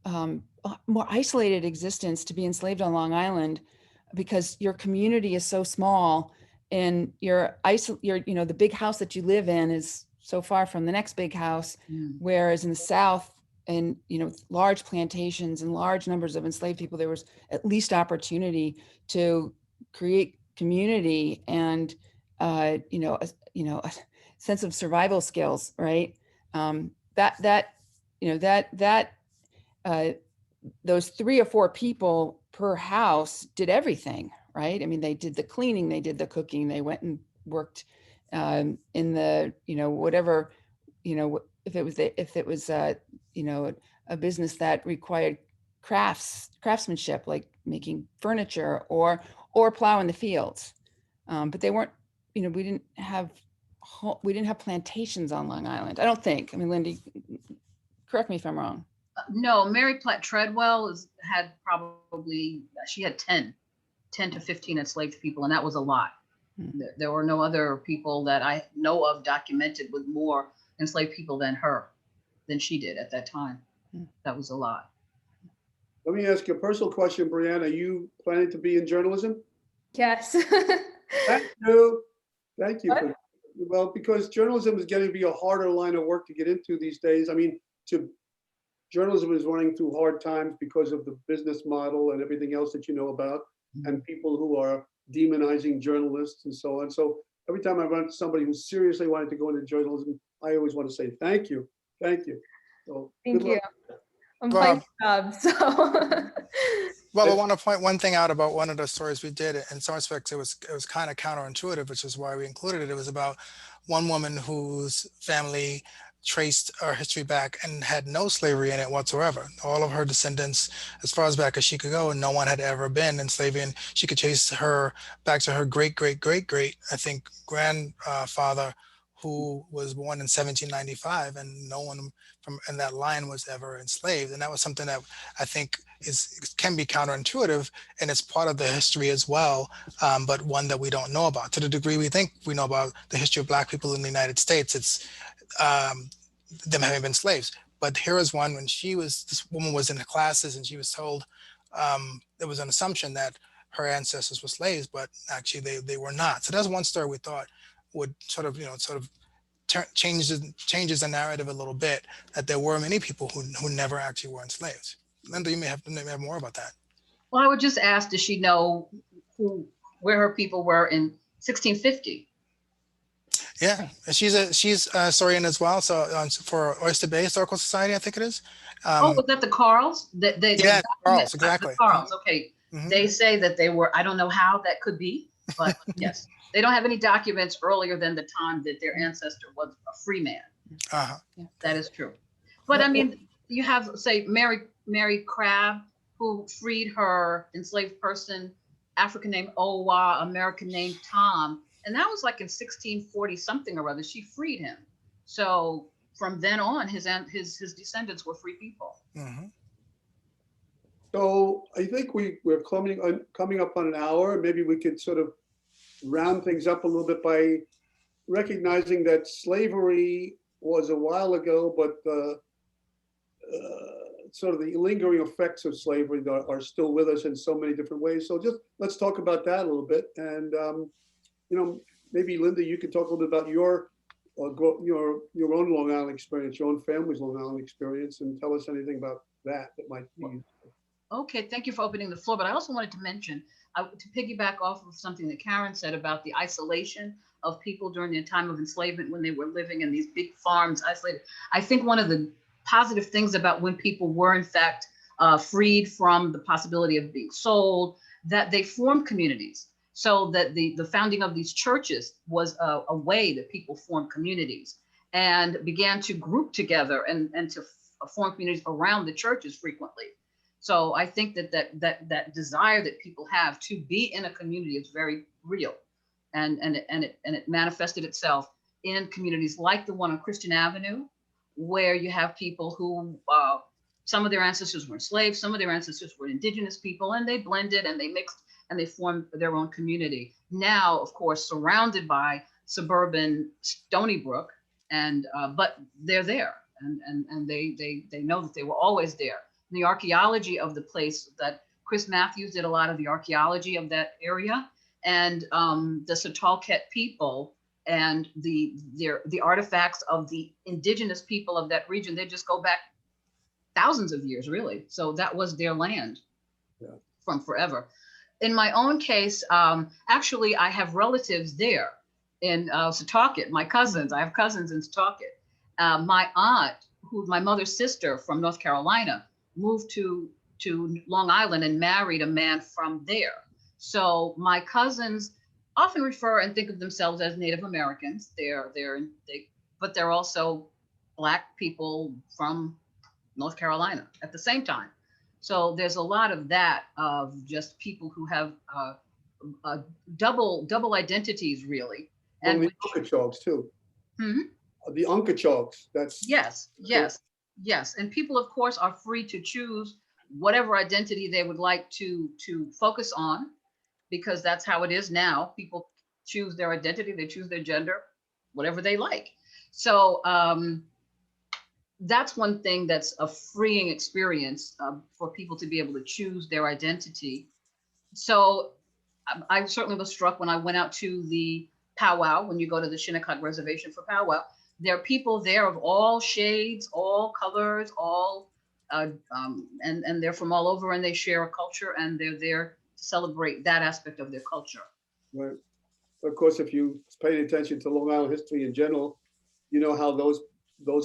more isolated existence to be enslaved on Long Island, because your community is so small and the big house that you live in is so far from the next big house. Whereas in the South, and large plantations and large numbers of enslaved people, there was at least opportunity to create community and a sense of survival skills, right? Those 3 or 4 people per house did everything, right? I mean, they did the cleaning, they did the cooking, they went and worked in the, whatever, if it was a business that required craftsmanship, like making furniture or plowing the fields. But they weren't, we didn't have plantations on Long Island, I don't think. I mean, Lindy, correct me if I'm wrong. No, Mary Platt Treadwell she had 10 to 15 enslaved people, and that was a lot. There were no other people that I know of documented with more enslaved people than she did at that time. That was a lot. Let me ask you a personal question, Brianna. Are you planning to be in journalism? Yes. Thank you. Thank you. Well, because journalism is getting to be a harder line of work to get into these days. I mean, journalism is running through hard times because of the business model and everything else that you know about, and people who are demonizing journalists and so on. So every time I run into somebody who seriously wanted to go into journalism, I always want to say thank you. Thank you. So Thank you. luck. I'm playing job, so. Well, I want to point one thing out about one of the stories we did. In some respects, it was kind of counterintuitive, which is why we included it. It was about one woman whose family traced her history back and had no slavery in it whatsoever. All of her descendants, as far as back as she could go, and no one had ever been in slavery. And she could trace her back to her great, great, great, great, I think, grandfather, who was born in 1795, and no one from in that line was ever enslaved. And that was something that I think can be counterintuitive, and it's part of the history as well, but one that we don't know about. To the degree we think we know about the history of Black people in the United States, it's them having been slaves. But here is one when this woman was in the classes and she was told there was an assumption that her ancestors were slaves, but actually they were not. So that's one story we thought would sort of changes the narrative a little bit, that there were many people who never actually were enslaved. Linda, you may have more about that. Well, I would just ask, does she know where her people were in 1650? Yeah, she's a historian as well. So for Oyster Bay Historical Society, I think it is. Was that the Carls? Yeah, Carls, exactly. The Carls, okay. Mm-hmm. They say that they were, I don't know how that could be, but yes. They don't have any documents earlier than the time that their ancestor was a free man. Uh-huh. Yeah. That is true. But I mean, you have, say, Mary Crabb, who freed her enslaved person, African named Owa, American named Tom. And that was like in 1640 something or other. She freed him. So from then on, his descendants were free people. Mm-hmm. So I think we're coming up on an hour. Maybe we could sort of round things up a little bit by recognizing that slavery was a while ago, but sort of the lingering effects of slavery are still with us in so many different ways. So just let's talk about that a little bit. And maybe Linda, you could talk a little bit about your own Long Island experience, your own family's Long Island experience, and tell us anything about that might be useful. Okay, thank you for opening the floor. But I also wanted to mention, to piggyback off of something that Karen said about the isolation of people during the time of enslavement when they were living in these big farms, isolated. I think one of the positive things about when people were in fact freed from the possibility of being sold, that they formed communities. So that the founding of these churches was a way that people formed communities and began to group together and to form communities around the churches frequently. So I think that desire that people have to be in a community is very real, and it manifested itself in communities like the one on Christian Avenue, where you have people who some of their ancestors were enslaved, some of their ancestors were indigenous people, and they blended and they mixed and they formed their own community. Now, of course, surrounded by suburban Stony Brook, and but they're there, and they know that they were always there. The archaeology of the place, that Chris Matthews did a lot of the archaeology of that area, and the Setauket people and the artifacts of the indigenous people of that region, they just go back thousands of years, really. So that was their land from forever. In my own case, actually, I have relatives there in Setauket, my cousins. I have cousins in Setauket. My aunt, who's my mother's sister from North Carolina, moved to Long Island and married a man from there. So my cousins often refer and think of themselves as Native Americans. But they're also Black people from North Carolina at the same time. So there's a lot of that, of just people who have double identities, really. And the Unkechaws too. Hmm? The Unkechaws. That's Yes. And people, of course, are free to choose whatever identity they would like to focus on, because that's how it is now. People choose their identity, they choose their gender, whatever they like. So that's one thing that's a freeing experience for people to be able to choose their identity. So I certainly was struck when I went out to the powwow, when you go to the Shinnecock Reservation for powwow. There are people there of all shades, all colors, all, and they're from all over, and they share a culture, and they're there to celebrate that aspect of their culture. right. Of course, if you paid attention to Long Island history in general, you know how those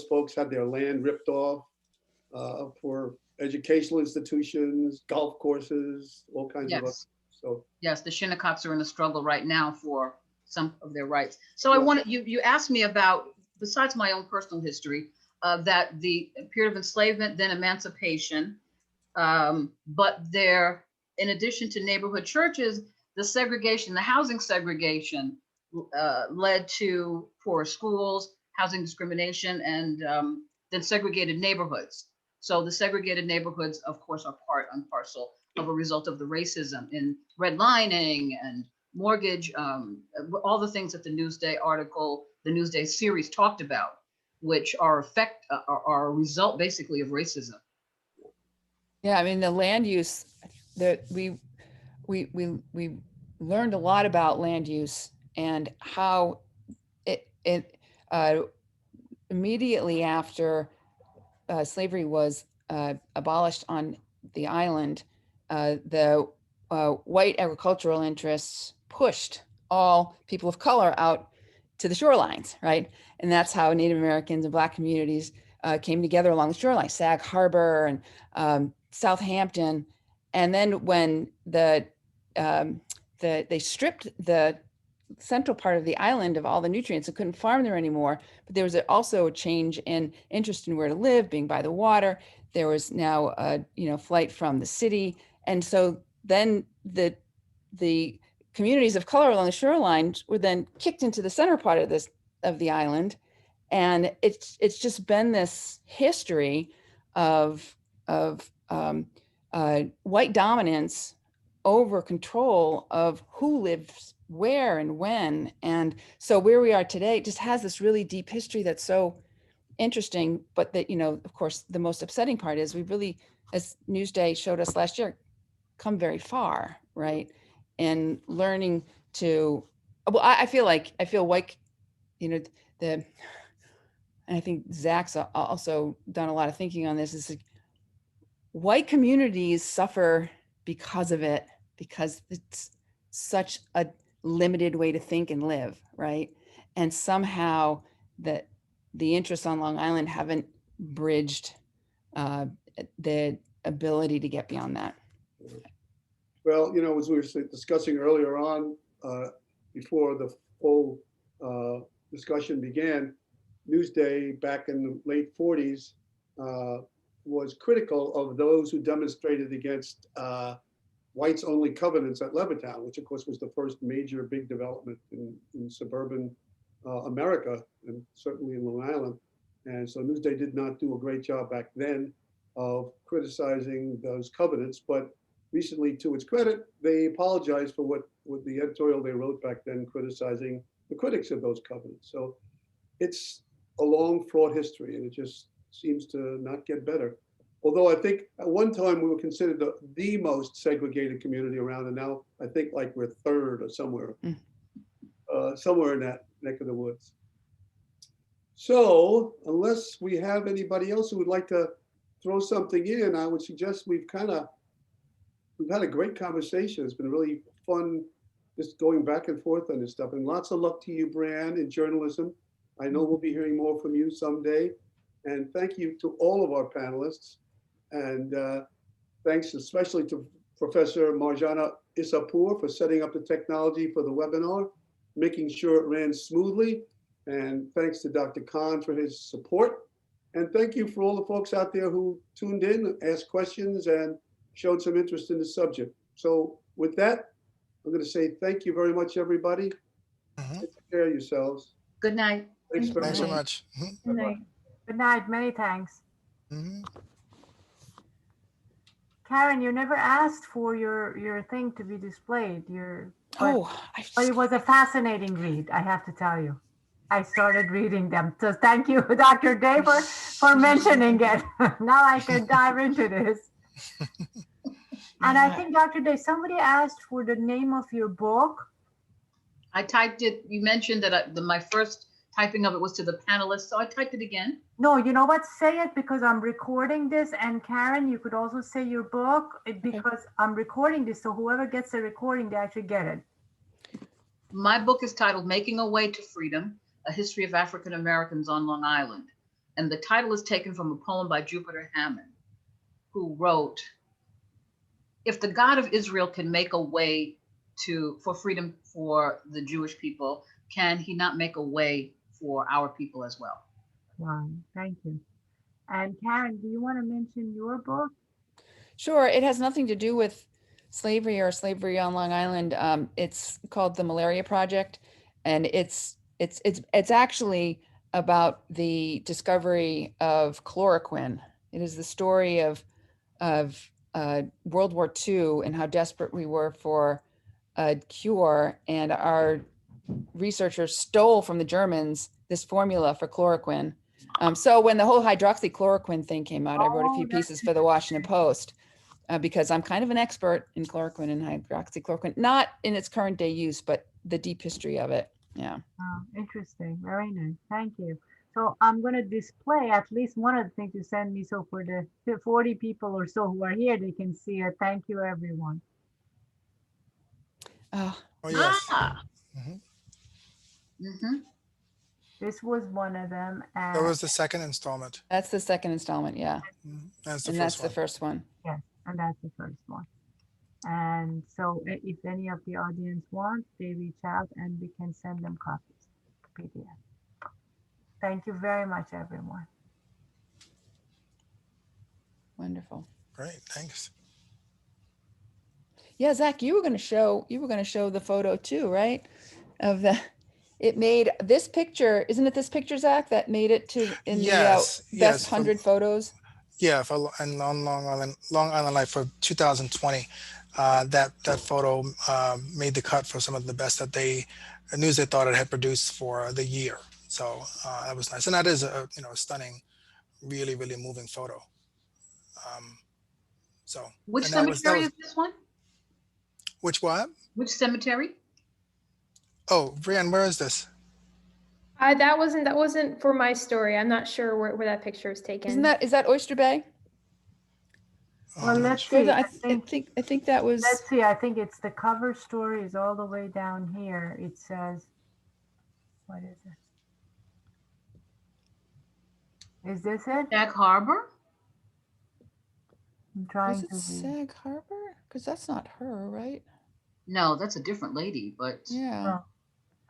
folks had their land ripped off for educational institutions, golf courses, all kinds of. Yes. So Yes, the Shinnecocks are in a struggle right now for some of their rights. So I Yeah. wanted, you asked me about, besides my own personal history, that the period of enslavement, then emancipation, but there, in addition to neighborhood churches, the segregation, the housing segregation led to poor schools, housing discrimination, and then segregated neighborhoods. So the segregated neighborhoods, of course, are part and parcel of a result of the racism in redlining and mortgage, all the things that the Newsday article, the Newsday series talked about, which are a result basically of racism. Yeah, I mean, the land use that we learned a lot about land use and how it immediately after slavery was abolished on the island, the white agricultural interests pushed all people of color out to the shorelines, right? And that's how Native Americans and Black communities came together along the shoreline, Sag Harbor and Southampton. And then when they stripped the central part of the island of all the nutrients and couldn't farm there anymore, but there was also a change in interest in where to live, being by the water. There was now a flight from the city, and so then the communities of color along the shoreline were then kicked into the center part of the island, and it's just been this history of white dominance over control of who lives where and when. And so where we are today just has this really deep history that's so interesting, but that, of course, the most upsetting part is we really, as Newsday showed us last year, come very far, right? And learning to, well, I feel white, and I think Zach's also done a lot of thinking on this, is like, white communities suffer because of it, because it's such a limited way to think and live, right? And somehow the interests on Long Island haven't bridged the ability to get beyond that. Well, as we were discussing earlier on, before the full discussion began, Newsday back in the late 40s was critical of those who demonstrated against whites only covenants at Levittown, which of course was the first major big development in suburban America, and certainly in Long Island. And so Newsday did not do a great job back then of criticizing those covenants, but recently, to its credit, they apologized for what the editorial they wrote back then criticizing the critics of those covenants. So it's a long, fraught history, and it just seems to not get better. Although I think at one time we were considered the most segregated community around, and now I think like we're third or somewhere in that neck of the woods. So unless we have anybody else who would like to throw something in, I would suggest we've had a great conversation. It's been really fun just going back and forth on this stuff. And lots of luck to you, Bran, in journalism. I know we'll be hearing more from you someday. And thank you to all of our panelists. And thanks especially to Professor Marjana Issapour for setting up the technology for the webinar, making sure it ran smoothly. And thanks to Dr. Khan for his support. And thank you for all the folks out there who tuned in, asked questions, and showed some interest in the subject. So with that, I'm going to say thank you very much, everybody. Take care of yourselves. Good night. Thanks very Thanks so much. much. Good night. Good night, many thanks. Mhm. Karen, you never asked for your thing to be displayed. But it was a fascinating read, I have to tell you. I started reading them. So thank you, Dr. Day, for mentioning it. Now I can dive into this. And I think, Dr. Day, somebody asked for the name of your book. I typed it, you mentioned that my first typing of it was to the panelists, so I typed it again. No, you know what? Say it because I'm recording this. And Karen, you could also say your book because I'm recording this. So whoever gets the recording, they actually get it. My book is titled Making a Way to Freedom, A History of African Americans on Long Island. And the title is taken from a poem by Jupiter Hammond. who wrote, if the God of Israel can make a way for freedom for the Jewish people, can he not make a way for our people as well? Wow, thank you. And Karen, do you want to mention your book? Sure. It has nothing to do with slavery or slavery on Long Island. It's called The Malaria Project, and it's actually about the discovery of chloroquine. It is the story of World War II and how desperate we were for a cure, and our researchers stole from the Germans this formula for chloroquine. So when the whole hydroxychloroquine thing came out, I wrote a few pieces for the Washington Post because I'm kind of an expert in chloroquine and hydroxychloroquine, not in its current day use, but the deep history of it. Yeah. Oh, interesting. Very nice. Thank you. So I'm going to display at least one of the things you sent me. So for the 40 people or so who are here, they can see it. Thank you, everyone. Oh, yes. Ah. This was one of them. And That was the second installment. That's the second installment. Yeah. That's the And first that's one. the first one. yes, and that's the first one. And so if any of the audience want, they reach out and we can send them copies, PDF. Thank you very much, everyone. Wonderful. Great, thanks. Yeah, Zach, you were going to show the photo too, right? Of it made this picture. Isn't it this picture, Zach, that made it to in Yes, the yes, best 100 photos? Yeah, and on Long Island Life for 2020, that photo made the cut for some of the best that news they thought it had produced for the year. So that was nice, and that is a stunning, really moving photo. So which and cemetery is this one? Which what? Which cemetery? Oh, Brianne, where is this? That wasn't for my story. I'm not sure where that picture was taken. Is that Oyster Bay? Well, let's sure. see. I think that was. Let's see. I think it's the cover story is all the way down here. It says, what is it? Is this it? Sag Harbor? I'm trying Was it to read. Sag Harbor? Because that's not her, right? No, that's a different lady, but Yeah. Oh,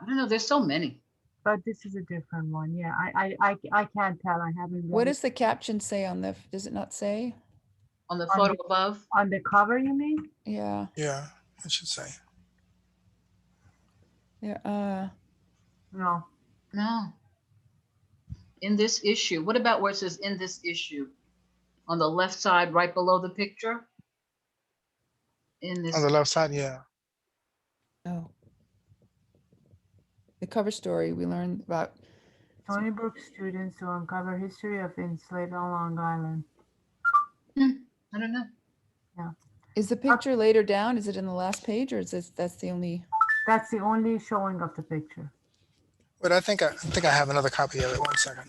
I don't know. There's so many. but this is a different one. Yeah, I can't tell. I haven't. What read does the caption say on the? Does it not say? On the On photo the- above? on the cover. You mean? Yeah. Yeah, I should say. Yeah. No. No. In this issue. What about where it says in this issue? On the left side, right below the picture? In this. On the left side, yeah. Oh. The cover story we learned about. Tony Brooks students to uncover history of enslaved on Long Island. I don't know. Is the picture later down? Is it in the last page, or is that's the only? That's the only showing of the picture. But I think I have another copy of it. 1 second.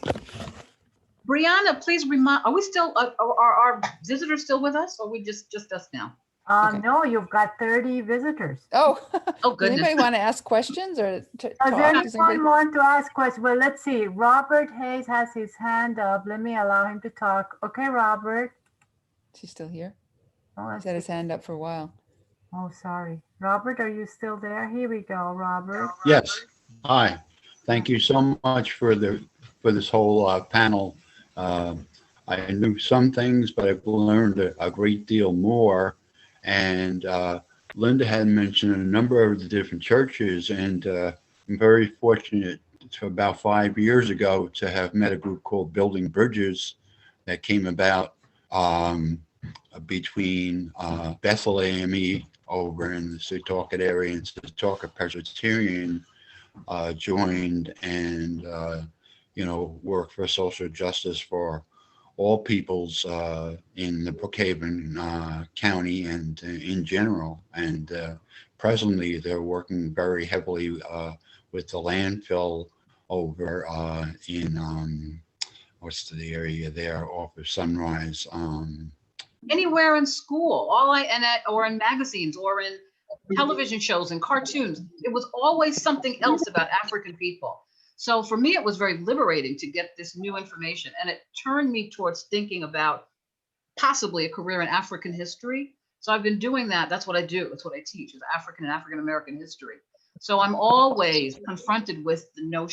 Brianna, please remind, are we still, are our visitors still with us, or are we just us now? Okay. No, you've got 30 visitors. Oh. Oh, Does goodness. anybody want to ask questions or Does talk? Does anybody? anyone want to ask questions? Well, let's see. Robert Hayes has his hand up. Let me allow him to talk. Okay, Robert. She's still here. Oh, He's had his hand up for a while. oh, sorry. Robert, are you still there? Here we go, Robert. Yes. Hi. Thank you so much for this whole panel. I knew some things, but I've learned a great deal more. And Linda had mentioned a number of the different churches, and I'm very fortunate to about 5 years ago to have met a group called Building Bridges that came about between Bethlehem over in the Setauket area and Setauket Presbyterian joined and worked for social justice for all peoples in the Brookhaven County and in general. And presently they're working very heavily with the landfill over in what's the area there off of Sunrise. Anywhere in school, or in magazines, or in television shows and cartoons, it was always something else about African people. So for me, it was very liberating to get this new information, and it turned me towards thinking about possibly a career in African history. So I've been doing that. That's what I do. That's what I teach, is African and African American history. So I'm always confronted with the notion